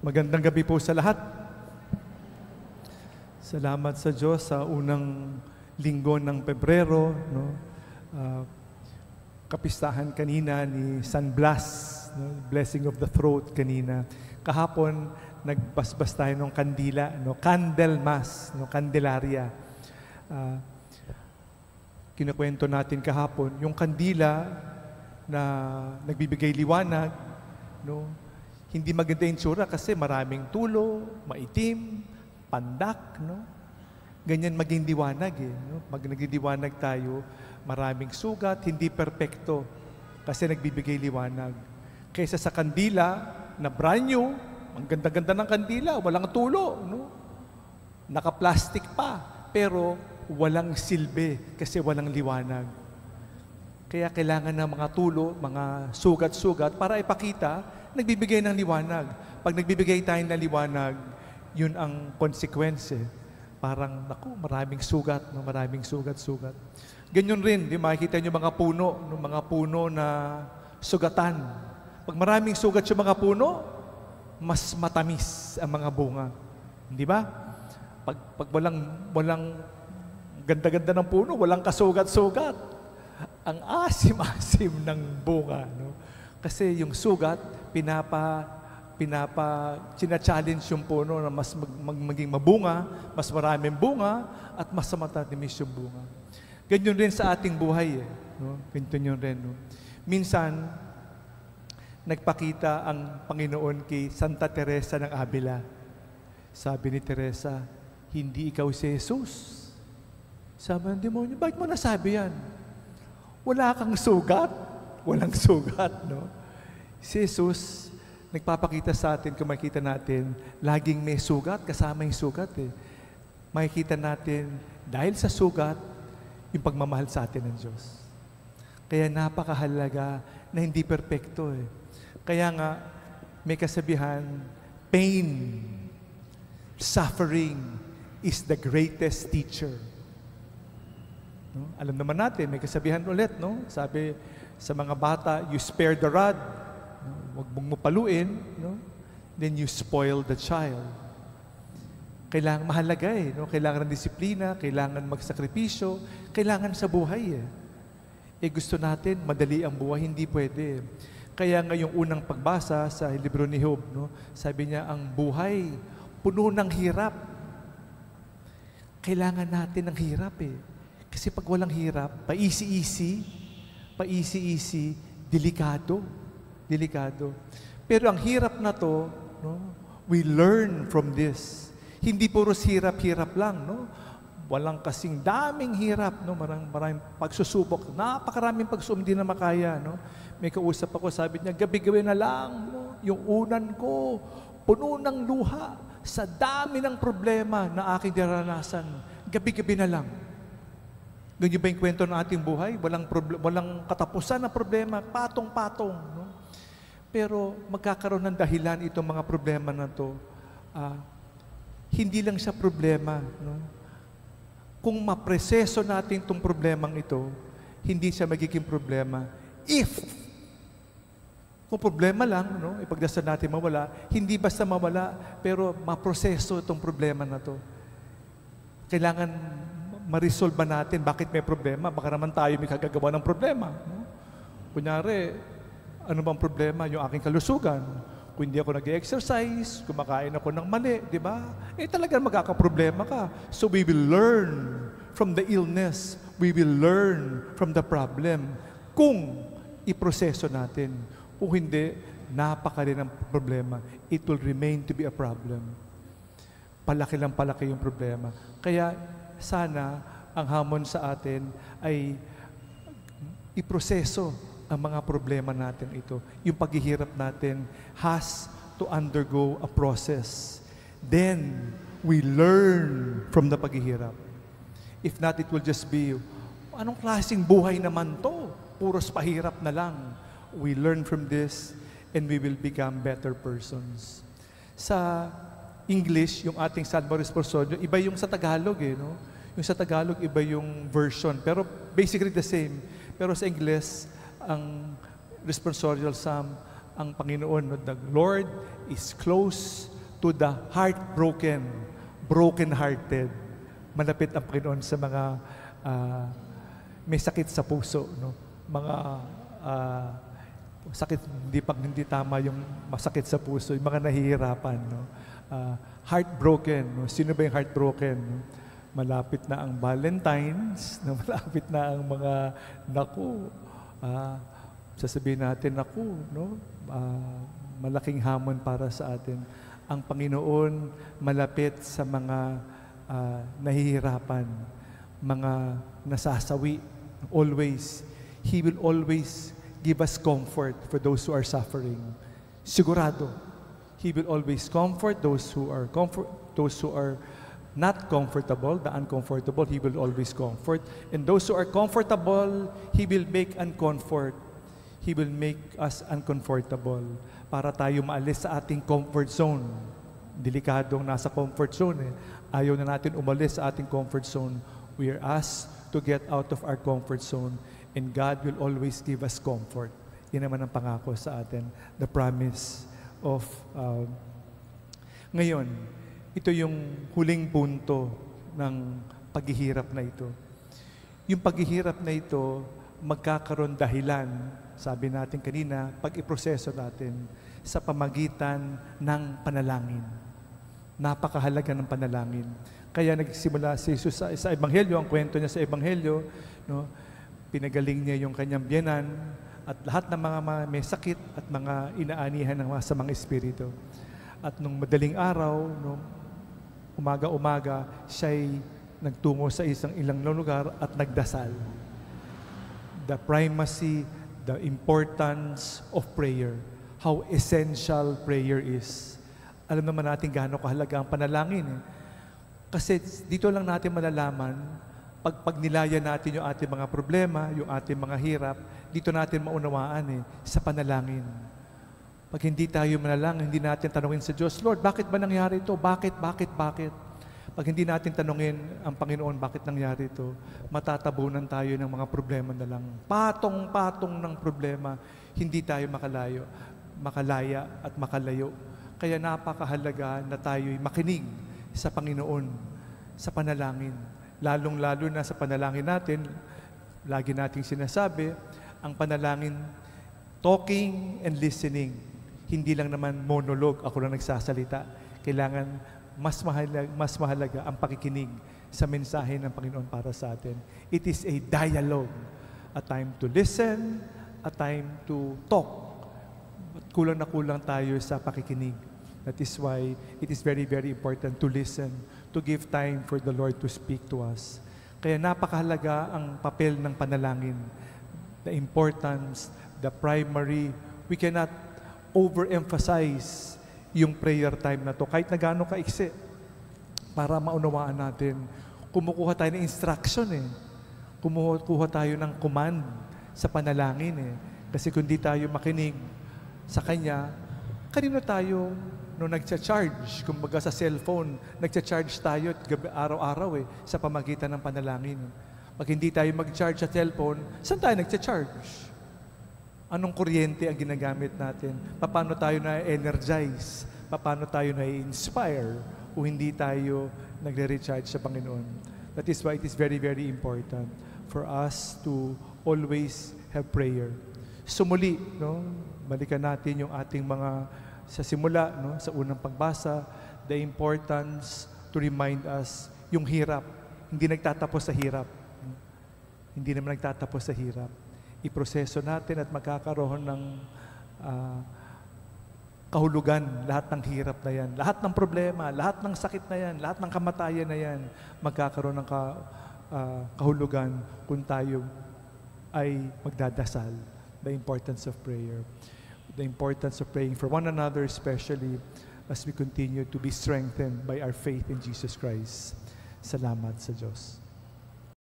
Magandang gabi po sa lahat. Salamat sa Diyos sa unang linggo ng Pebrero, no? Kapistahan kanina ni San Blas, no? Blessing of the Throat kanina. Kahapon, nagbasbas tayo ng kandila, no? Candle Mass, no? Candelaria. Kinukwento natin kahapon, yung kandila na nagbibigay liwanag, no? Hindi maganda yung tsura kasi maraming tulo, maitim, pandak, no? Ganyan maging liwanag eh, no? Pag nagdidiwanag tayo, maraming sugat, hindi perpekto kasi nagbibigay liwanag. Kaysa sa kandila na brand new, ang ganda-ganda ng kandila, walang tulo, no? Naka-plastic pa, pero walang silbi kasi walang liwanag. Kaya kailangan ng mga tulo, mga sugat-sugat para ipakita, nagbibigay ng liwanag. Pag nagbibigay tayo ng liwanag, yun ang konsekwensya. Parang, naku, maraming sugat, no? Maraming sugat-sugat. Ganyan rin, di makikita nyo mga puno, no? Mga puno na sugatan. Pag maraming sugat yung mga puno, mas matamis ang mga bunga. Di ba? Pag walang ganda-ganda ng puno, walang kasugat-sugat. Ang asim-asim ng bunga, no? Kasi yung sugat, china-challenge yung puno na mas maging mabunga, mas maraming bunga, at mas matatamis yung bunga. Ganyan rin sa ating buhay, eh, no? Ganyan rin, no? Minsan, nagpakita ang Panginoon kay Santa Teresa ng Avila. Sabi ni Teresa, hindi ikaw si Jesus. Sabi ng demonyo, bakit mo nasabi yan? Wala kang sugat. Walang sugat, no? Si Jesus, nagpapakita sa atin, kung makikita natin, laging may sugat, kasama yung sugat, eh. Makikita natin, dahil sa sugat, yung pagmamahal sa atin ng Diyos. Kaya napakahalaga na hindi perpekto, eh. Kaya nga, may kasabihan, pain, suffering is the greatest teacher. No? Alam naman natin, may kasabihan ulit, no? Sabi sa mga bata, you spare the rod, no? Huwag mong mapaluin, no? Then you spoil the child. Kailangan mahalaga eh, no? Kailangan ng disiplina, kailangan magsakripisyo, kailangan sa buhay eh. Eh gusto natin, madali ang buhay, hindi pwede. Kaya nga yung unang pagbasa sa libro ni Job, no? Sabi niya, ang buhay, puno ng hirap. Kailangan natin ng hirap eh. Kasi pag walang hirap, paisi-isi, delikado. Pero ang hirap na to, no, we learn from this. Hindi puros hirap-hirap lang, no? Walang kasing daming hirap, no? Maraming pagsusubok, napakaraming pagsubok, hindi na makaya, no? May kausap ako, sabi niya, gabi-gabi na lang, no? Yung unan ko, puno ng luha, sa dami ng problema na aking naranasan, gabi-gabi na lang. Ganyan ba yung kwento ng ating buhay? Walang katapusan na problema, patong-patong. No? Pero magkakaroon ng dahilan itong mga problema na to. Hindi lang siya problema. No? Kung mapreseso natin itong problemang ito, hindi siya magiging problema. Kung problema lang, no? Ipagdasal natin mawala, hindi basta mawala, pero maproseso itong problema na to. Kailangan ma-resolve ba natin bakit may problema? Baka naman tayo may kagagawa ng problema. No? Kunyari, ano bang problema? Yung aking kalusugan. Kung hindi ako nag-exercise, kumakain ako ng mali, di ba? Eh talagang magkakaproblema ka. So we will learn from the illness. We will learn from the problem. Kung iproseso natin. Kung hindi, napakali ng problema. It will remain to be a problem. Palaki lang palaki yung problema. Kaya, sana ang hamon sa atin ay iproseso ang mga problema natin ito. Yung paghihirap natin has to undergo a process. Then, we learn from the paghihirap. If not, it will just be, anong klaseng buhay naman to? Puros pahirap na lang. We learn from this and we will become better persons. Sa English, yung ating Salmo Responsorial, iba yung sa Tagalog eh, no? Yung sa Tagalog, iba yung version. Pero basically the same. Pero sa English, ang Responsorial Psalm, ang Panginoon, no? The Lord is close to the heartbroken, broken-hearted. Malapit ang Panginoon sa mga may sakit sa puso, no? Mga sakit, hindi tama yung masakit sa puso, yung mga nahihirapan, no? Heartbroken, no? Sino ba yung heartbroken? No? Malapit na ang Valentine's, no? Malapit na ang mga sasabihin natin, no? Malaking hamon para sa atin. Ang Panginoon malapit sa mga nahihirapan, mga nasasawi. Always, He will always give us comfort for those who are suffering. Sigurado, He will always comfort those who are not comfortable, the uncomfortable, He will always comfort. And those who are comfortable, He will make uncomfort. He will make us uncomfortable para tayo maalis sa ating comfort zone. Delikadong nasa comfort zone eh. Ayaw na natin umalis sa ating comfort zone. We are asked to get out of our comfort zone, and God will always give us comfort. Yan naman ang pangako sa atin, the promise of ngayon, ito yung huling punto ng paghihirap na ito. Yung paghihirap na ito, magkakaroon dahilan, sabi natin kanina, pag iproseso natin sa pamagitan ng panalangin. Napakahalaga ng panalangin. Kaya nagsimula si Jesus sa Ebanghelyo, ang kwento niya sa Ebanghelyo, no, pinagaling niya yung kanyang biyenan at lahat ng mga may sakit at mga inaanihan ng masamang espiritu. At nung madaling araw, no, umaga-umaga, siya'y nagtungo sa ilang lugar at nagdasal. The primacy, the importance of prayer, how essential prayer is. Alam naman natin gaano kahalaga ang panalangin. Kasi dito lang natin malalaman, pag nilaya natin yung ating mga problema, yung ating mga hirap, dito natin maunawaan sa panalangin. Pag hindi tayo manalangin, hindi natin tanungin sa Diyos, Lord, bakit ba nangyari ito? Bakit? Pag hindi natin tanungin ang Panginoon, bakit nangyari ito, matatabunan tayo ng mga problema na lang. Patong-patong ng problema, hindi tayo makalaya at makalayo. Kaya napakahalaga na tayo'y makinig sa Panginoon, sa panalangin. Lalong-lalo na sa panalangin natin, lagi nating sinasabi, ang panalangin, talking and listening. Hindi lang naman monologue, ako lang nagsasalita. Kailangan mas mahalaga ang pakikinig sa mensahe ng Panginoon para sa atin. It is a dialogue. A time to listen, a time to talk. Kulang na kulang tayo sa pakikinig. That is why it is very, very important to listen, to give time for the Lord to speak to us. Kaya napakahalaga ang papel ng panalangin. The importance, the primary, we cannot overemphasize yung prayer time na to. Kahit na gaano kaiksi, para maunawaan natin. Kumukuha tayo ng instruction Kumukuha tayo ng command sa panalangin Kasi kung di tayo makinig sa Kanya, kanino tayo nagcha-charge? Kumbaga sa cellphone, nagcha-charge tayo araw-araw sa pamagitan ng panalangin. Pag hindi tayo mag-charge sa cellphone, saan tayo nagcha-charge? Anong kuryente ang ginagamit natin? Paano tayo na-energize? Paano tayo na-inspire? O hindi tayo nagre-recharge sa Panginoon? That is why it is very, very important for us to always have prayer. Sumuli, balikan natin yung ating mga sa simula, sa unang pagbasa, the importance to remind us yung hirap. Hindi nagtatapos sa hirap. Hindi naman nagtatapos sa hirap. Iproseso natin at magkakaroon ng kahulugan, lahat ng hirap na yan, lahat ng problema, lahat ng sakit na yan, lahat ng kamatayan na yan, magkakaroon ng kahulugan kung tayo ay magdadasal. The importance of prayer. The importance of praying for one another, especially as we continue to be strengthened by our faith in Jesus Christ. Salamat sa Diyos.